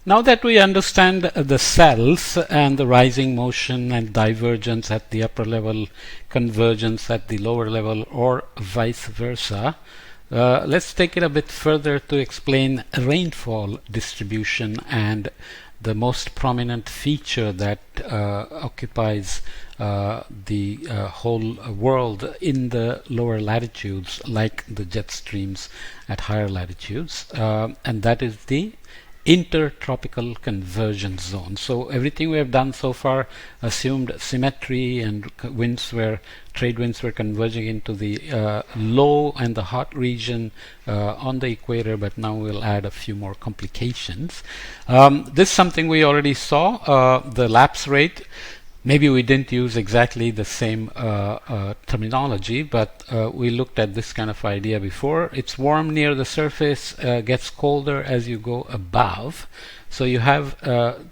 Now that we understand the cells and the rising motion and divergence at the upper level, convergence at the lower level, or vice versa, let's take it a bit further to explain rainfall distribution and the most prominent feature that occupies the whole world in the lower latitudes, like the jet streams at higher latitudes, and that is the intertropical convergence zone. So everything we have done so far assumed symmetry, and trade winds were converging into the low and the hot region on the equator, but now we'll add a few more complications. This is something we already saw, the lapse rate. Maybe we didn't use exactly the same terminology, but we looked at this kind of idea before. It's warm near the surface, gets colder as you go above. So you have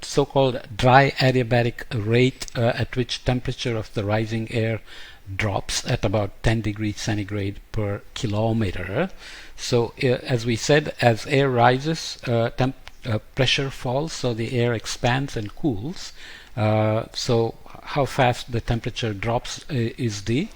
so-called dry adiabatic rate at which temperature of the rising air drops at about 10 degrees centigrade per kilometer. So as we said, as air rises, pressure falls, so the air expands and cools. So how fast the temperature drops is the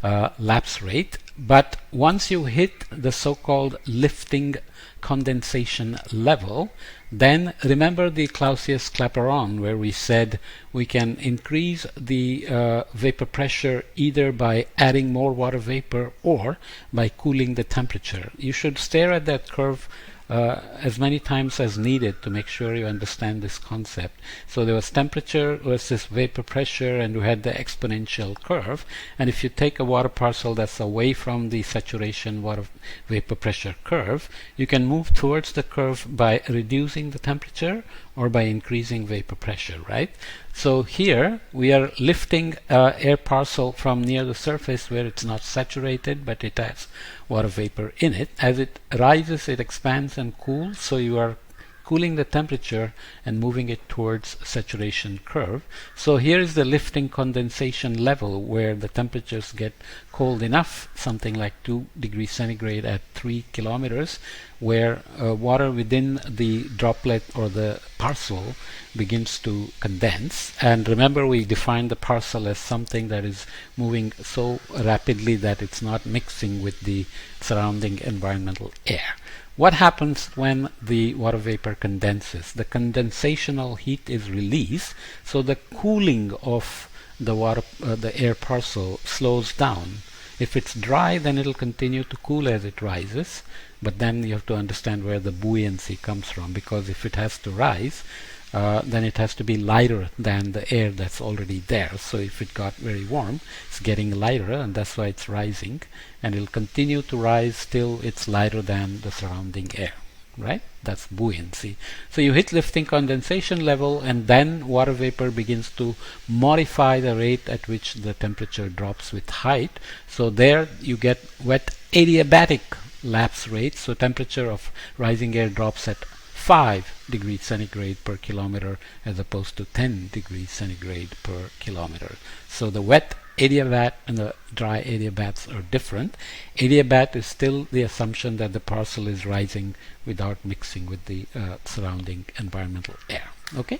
lapse rate. But once you hit the so-called lifting condensation level, then remember the Clausius-Clapeyron, where we said we can increase the vapor pressure either by adding more water vapor or by cooling the temperature. You should stare at that curve as many times as needed to make sure you understand this concept. So there was temperature versus vapor pressure, and we had the exponential curve. And if you take a water parcel that's away from the saturation water vapor pressure curve, you can move towards the curve by reducing the temperature or by increasing vapor pressure, right? So here we are lifting air parcel from near the surface where it's not saturated, but it has water vapor in it. As it rises, it expands and cools, so you are cooling the temperature and moving it towards saturation curve. So here is the lifting condensation level, where the temperatures get cold enough, something like 2 degrees centigrade at 3 kilometers, where water within the droplet or the parcel begins to condense. And remember, we defined the parcel as something that is moving so rapidly that it's not mixing with the surrounding environmental air. What happens when the water vapor condenses? The condensational heat is released, so the cooling of the air parcel slows down. If it's dry, then it'll continue to cool as it rises, but then you have to understand where the buoyancy comes from, because if it has to rise, then it has to be lighter than the air that's already there. So if it got very warm, it's getting lighter, and that's why it's rising, and it'll continue to rise till it's lighter than the surrounding air, right? That's buoyancy. So you hit lifting condensation level, and then water vapor begins to modify the rate at which the temperature drops with height. So there you get wet adiabatic lapse rate. So temperature of rising air drops at 5 degrees centigrade per kilometer as opposed to 10 degrees centigrade per kilometer. So the wet adiabat and the dry adiabats are different. Adiabat is still the assumption that the parcel is rising without mixing with the surrounding environmental air. Okay,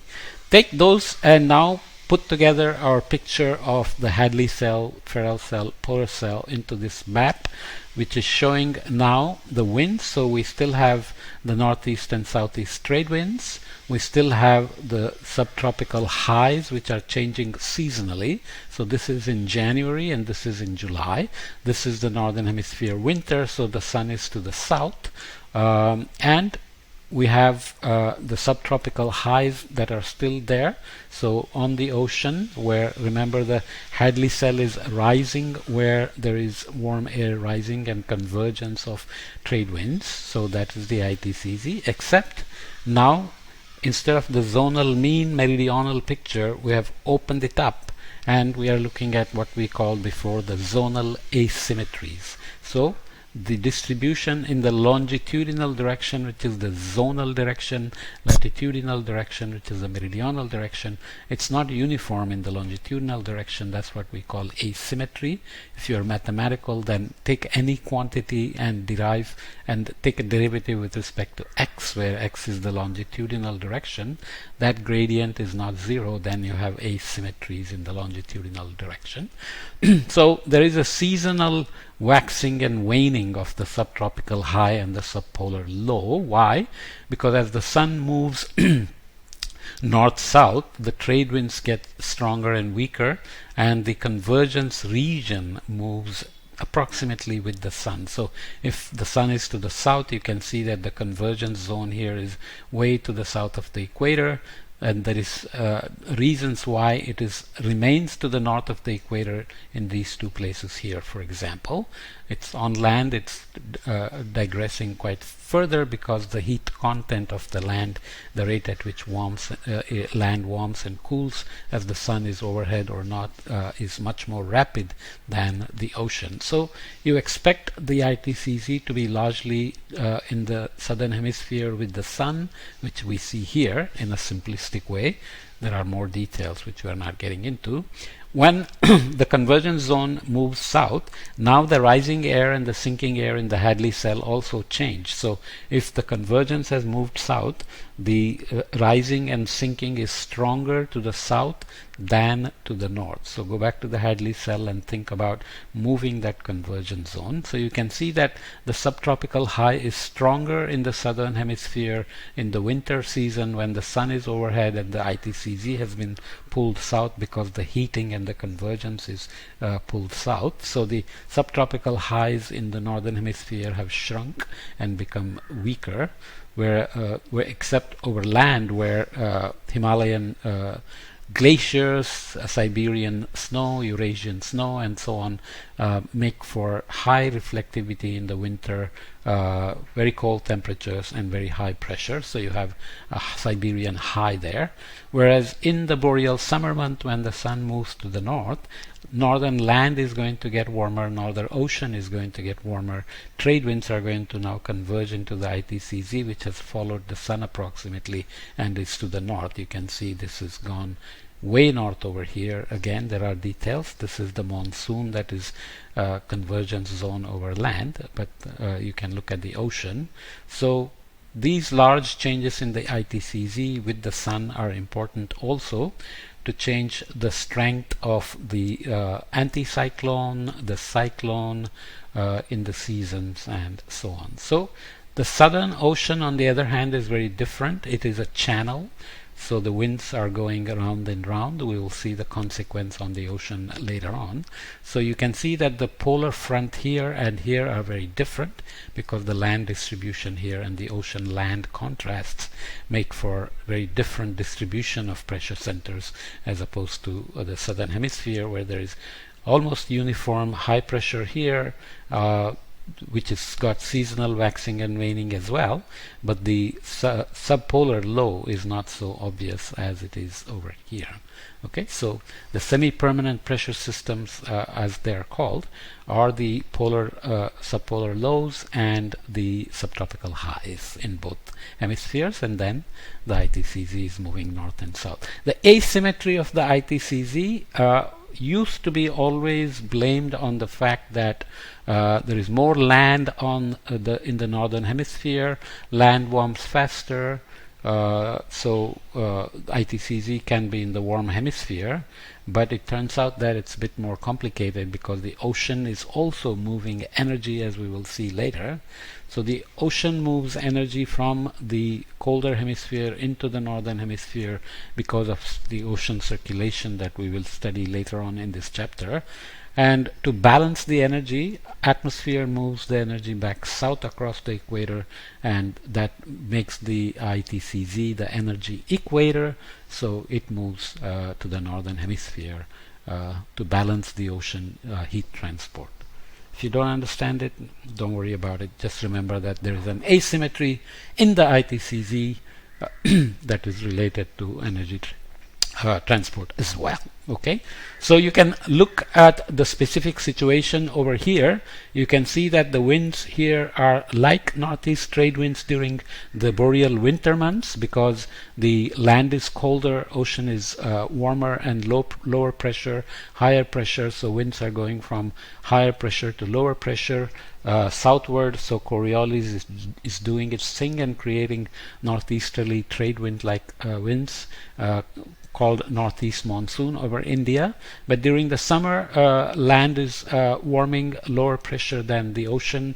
take those and now put together our picture of the Hadley cell, Ferrel cell, polar cell into this map, which is showing now the winds. So we still have the northeast and southeast trade winds. We still have the subtropical highs, which are changing seasonally. So this is in January and this is in July. This is the northern hemisphere winter, so the sun is to the south. And we have the subtropical highs that are still there. So on the ocean, where remember the Hadley cell is rising, where there is warm air rising and convergence of trade winds. So that is the ITCZ, except now instead of the zonal mean meridional picture, we have opened it up and we are looking at what we called before the zonal asymmetries. So the distribution in the longitudinal direction, which is the zonal direction, latitudinal direction, which is the meridional direction. It's not uniform in the longitudinal direction. That's what we call asymmetry. If you're mathematical, then take any quantity and derive and take a derivative with respect to x, where x is the longitudinal direction. That gradient is not zero, then you have asymmetries in the longitudinal direction. So there is a seasonal waxing and waning of the subtropical high and the subpolar low. Why? Because as the sun moves north-south, the trade winds get stronger and weaker, and the convergence region moves approximately with the sun. So if the sun is to the south, you can see that the convergence zone here is way to the south of the equator, and there is reasons why it remains to the north of the equator in these two places here. For example, it's on land, it's digressing quite further because the heat content of the land, the rate at which land warms and cools as the sun is overhead or not, is much more rapid than the ocean. So you expect the ITCZ to be largely in the southern hemisphere with the sun, which we see here in a simplistic way. There are more details which we are not getting into. When the convergence zone moves south, now the rising air and the sinking air in the Hadley cell also change. So if the convergence has moved south, the rising and sinking is stronger to the south than to the north. So go back to the Hadley cell and think about moving that convergence zone. So you can see that the subtropical high is stronger in the southern hemisphere in the winter season when the sun is overhead and the ITCZ has been pulled south because the heating and the convergence is pulled south. So the subtropical highs in the northern hemisphere have shrunk and become weaker, where except over land where Himalayan glaciers, Siberian snow, Eurasian snow, and so on make for high reflectivity in the winter, very cold temperatures and very high pressure. So you have a Siberian high there. Whereas in the boreal summer month, when the sun moves to the north, northern land is going to get warmer, northern ocean is going to get warmer. Trade winds are going to now converge into the ITCZ, which has followed the sun approximately and is to the north. You can see this has gone way north over here. Again, there are details. This is the monsoon, that is convergence zone over land, but you can look at the ocean. So these large changes in the ITCZ with the sun are important also to change the strength of the anticyclone, the cyclone in the seasons, and so on. So the Southern Ocean, on the other hand, is very different. It is a channel, so the winds are going around and round. We will see the consequence on the ocean later on. So you can see that the polar front here and here are very different because the land distribution here and the ocean land contrasts make for very different distribution of pressure centers as opposed to the southern hemisphere, where there is almost uniform high pressure here, which has got seasonal waxing and waning as well, but the subpolar low is not so obvious as it is over here. Okay, so the semi-permanent pressure systems, as they are called, are the polar subpolar lows and the subtropical highs in both hemispheres, and then the ITCZ is moving north and south. The asymmetry of the ITCZ used to be always blamed on the fact that there is more land on in the northern hemisphere. Land warms faster, so ITCZ can be in the warm hemisphere, but it turns out that it's a bit more complicated because the ocean is also moving energy, as we will see later. So the ocean moves energy from the colder hemisphere into the northern hemisphere because of the ocean circulation that we will study later on in this chapter. And to balance the energy, atmosphere moves the energy back south across the equator, and that makes the ITCZ the energy equator, so it moves to the northern hemisphere to balance the ocean heat transport. If you don't understand it, don't worry about it. Just remember that there is an asymmetry in the ITCZ that is related to energy transport as well. Okay, so you can look at the specific situation over here. You can see that the winds here are like northeast trade winds during the boreal winter months, because the land is colder, ocean is warmer, and lower pressure, higher pressure. So winds are going from higher pressure to lower pressure southward. So Coriolis is doing its thing and creating northeasterly trade wind like winds called northeast monsoon over India. But during the summer, land is warming, lower pressure than the ocean,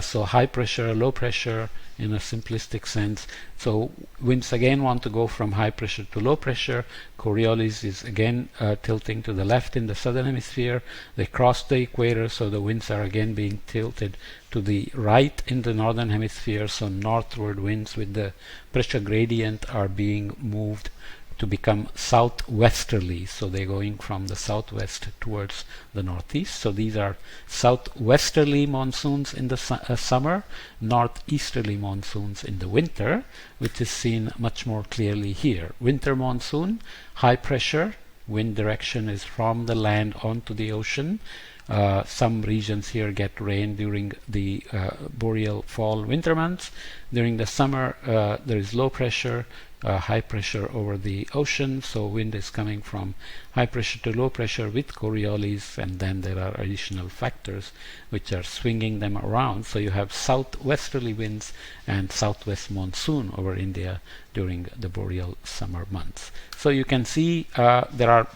so high pressure, low pressure in a simplistic sense. So winds again want to go from high pressure to low pressure. Coriolis is again tilting to the left in the southern hemisphere. They cross the equator, so the winds are again being tilted to the right in the northern hemisphere. So northward winds with the pressure gradient are being moved to become southwesterly. So they're going from the southwest towards the northeast. So these are southwesterly monsoons in the summer, northeasterly monsoons in the winter, which is seen much more clearly here. Winter monsoon, high pressure, wind direction is from the land onto the ocean. Some regions here get rain during the boreal fall winter months. During the summer, there is low pressure, high pressure over the ocean, so wind is coming from high pressure to low pressure with Coriolis, and then there are additional factors which are swinging them around. So you have southwesterly winds and southwest monsoon over India during the boreal summer months. So you can see there are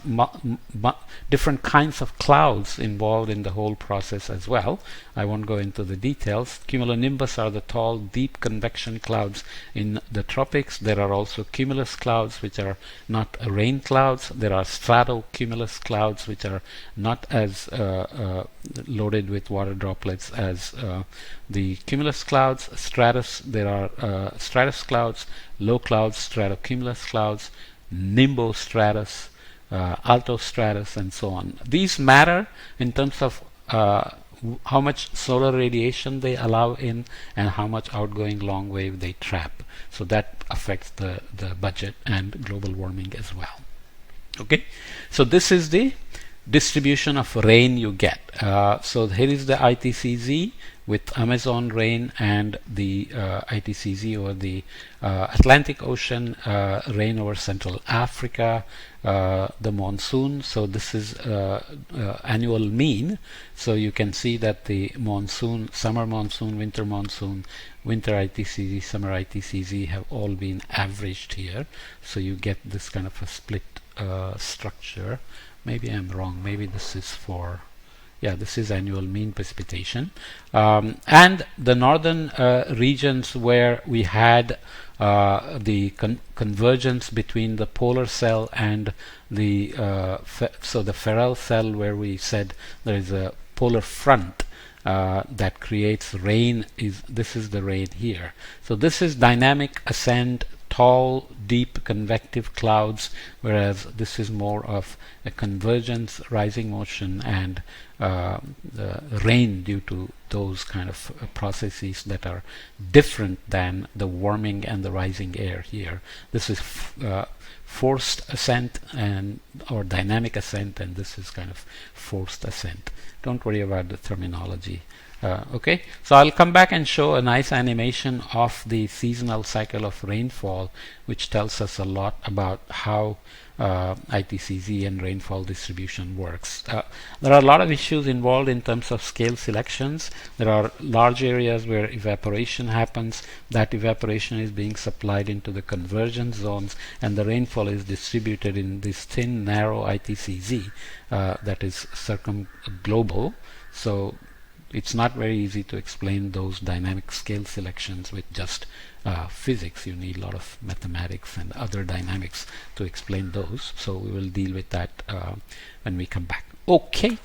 different kinds of clouds involved in the whole process as well. I won't go into the details. Cumulonimbus are the tall, deep convection clouds in the tropics. There are also cumulus clouds, which are not rain clouds. There are stratocumulus clouds, which are not as loaded with water droplets as the cumulus clouds. Stratus, there are stratus clouds, low clouds, stratocumulus clouds, nimbostratus, altostratus, and so on. These matter in terms of how much solar radiation they allow in and how much outgoing long wave they trap. So that affects the budget and global warming as well. Okay, so this is the distribution of rain you get. So here is the ITCZ with Amazon rain and the ITCZ over the Atlantic Ocean, rain over Central Africa, the monsoon. So this is annual mean. So you can see that the monsoon, summer monsoon, winter ITCZ, summer ITCZ have all been averaged here. So you get this kind of a split structure. Maybe I'm wrong. Maybe this is for, yeah, this is annual mean precipitation. And the northern regions where we had the convergence between the polar cell and the so the Ferrel cell, where we said there is a polar front that creates rain. This is the rain here. So this is dynamic ascent, tall, deep convective clouds, whereas this is more of a convergence, rising motion, and the rain due to those kind of processes that are different than the warming and the rising air here. This is forced ascent and or dynamic ascent, and this is kind of forced ascent. Don't worry about the terminology. Okay, so I'll come back and show a nice animation of the seasonal cycle of rainfall, which tells us a lot about how ITCZ and rainfall distribution works. There are a lot of issues involved in terms of scale selections. There are large areas where evaporation happens. That evaporation is being supplied into the convergence zones, and the rainfall is distributed in this thin, narrow ITCZ that is circumglobal. So it's not very easy to explain those dynamic scale selections with just physics. You need a lot of mathematics and other dynamics to explain those. So we will deal with that when we come back. Okay.